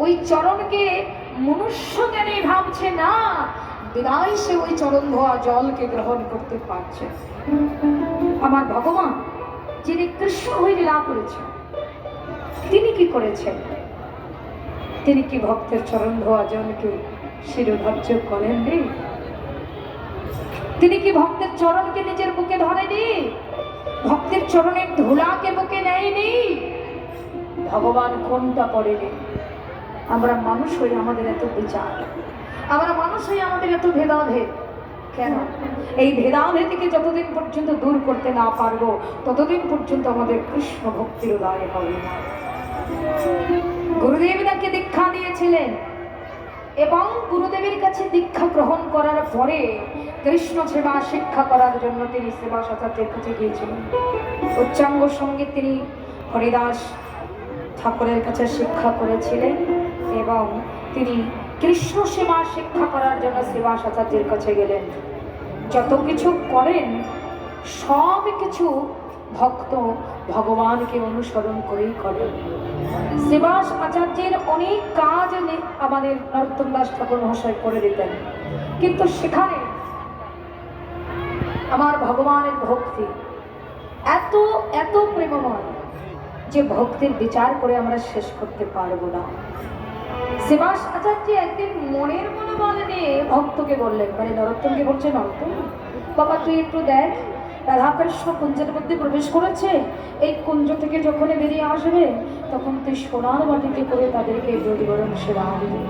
ওই চরণকে মনুষ্য জ্ঞানে ভাবছে না, বিদায় সে ওই চরণ ধোয়া জলকে গ্রহণ করতে পারছে। আমার ভগবান যিনি কৃষ্ণ হয়ে লীলা করেছেন, তিনি কি করেছেন? তিনি কি ভক্তের চরণ ধোয়া জলকে শিরোধার্য করেননি? তিনি কি ভক্তের চরণকে নিজের বুকে ধরেনি? ভক্তের চরণের ধুলাকে বুকে নেয়নি? ভগবান কোনটা পড়েনি? আমরা মানুষ হয়ে আমাদের এত বিচার, আমরা মানুষ হয়ে আমাদের এত ভেদাভেদ কেন? এই ভেদাভেদকে যতদিন পর্যন্ত দূর করতে না পারবো, ততদিন পর্যন্ত আমাদের কৃষ্ণ ভক্তির উদয় হবে না। গুরুদেব তাকে দীক্ষা দিয়েছিলেন এবং গুরুদেবের কাছে দীক্ষা গ্রহণ করার পরে কৃষ্ণ সেবা শিক্ষা করার জন্য তিনি সেবা আচার্যের কাছে গিয়েছিলেন। উচ্চাঙ্গ সঙ্গীত তিনি হরিদাস ঠাকুরের কাছে শিক্ষা করেছিলেন এবং তিনি কৃষ্ণ সেবা শিক্ষা করার জন্য সেবা আচার্যের কাছে গেলেন। যত কিছু করেন সব কিছু ভক্ত ভগবানকে অনুসরণ করেই করেন। সেবাস আচার্যের অনেক কাজ আমাদের নরোত্তম দাস ঠাকুর মহাশয় করে দিতেন, কিন্তু সেখানে আমার ভগবানের ভক্তি এত এত প্রেমময় যে ভক্তির বিচার করে আমরা শেষ করতে পারবো না। সেবাস আচার্য একদিন মনের মনোবল নিয়ে ভক্তকে বললেন, মানে নরোত্তমকে বলছে, নরোত্তম বাবা তুই একটু দেখ, রাধাকৃষ্ণ কুঞ্জের মধ্যে প্রবেশ করেছে, এই কুঞ্জ থেকে যখন বেরিয়ে আসবে তখন তুই সোনার বাটিতে করে তাদেরকে দুধগরম সেবা দিবি।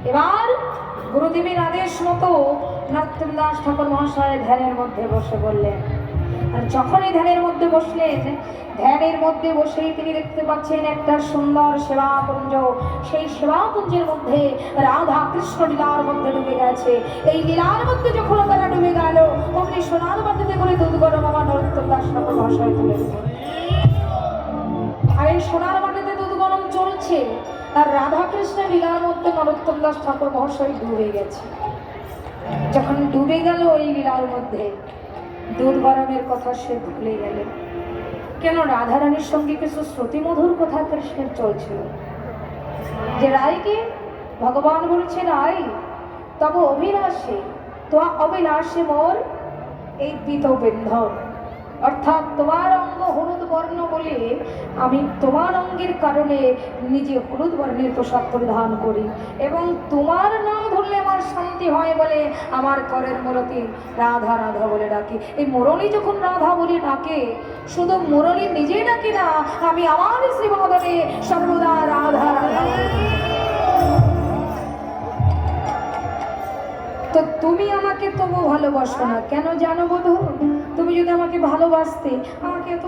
এবার গুরুদেবের আদেশ মতো নরোত্তম দাস ঠাকুর মহাশয় ধ্যানের মধ্যে বসে বললেন। আর যখনই ধ্যানের মধ্যে বসলেন, ধ্যানের মধ্যে বসেই তিনি দেখতে পাচ্ছেন একটা সুন্দর সেবাকুঞ্জ। সেই সেবাকুঞ্জের মধ্যে রাধা কৃষ্ণ লীলার মধ্যে ডুবে গেছে। এই লীলার মধ্যে যখন তারা ডুবে গেল, অমনি সোনার বাটিতে করে দুধ গরম আমার নরোত্তম দাস ঠাকুর মহাশয় তুলে দিলেন। আর এই সোনার বাটিতে দুধ গরম চলছে, আর রাধা কৃষ্ণের লীলার মধ্যে নরোত্তম দাস ঠাকুর মহাশয় ডুবে গেছে। যখন ডুবে গেল ওই লীলার মধ্যে, দুধ গরমের কথা সে ভুলে গেলেন। কেন? রাধারানীর সঙ্গে কিছু শ্রুতিমধুর কথা কৃষ্ণের চলছিল, যে রায়কে ভগবান বলছেন, আই তব অভিলাষে তো অভিলাষে মোর এই পীতবিন্ধন, অর্থাৎ তোমার অঙ্গ হলুদ বর্ণ বলে আমি তোমার অঙ্গের কারণে নিজে হলুদ বর্ণের পোশাক পরিধান করি, এবং তোমার নাম ধরলে আমার শান্তি হয় বলে আমার করের মুরতি রাধা রাধা বলে ডাকি। এই মুরলী যখন রাধা বলে ডাকে, শুধু মুরলী নিজে ডাকি না, আমি আমার শ্রীমদনে সর্বদা রাধা রাধা। তো তুমি আমাকে তবু ভালোবাসো না কেন জানো বধূ? তুমি যদি আমাকে ভালোবাসতে, আমাকে এত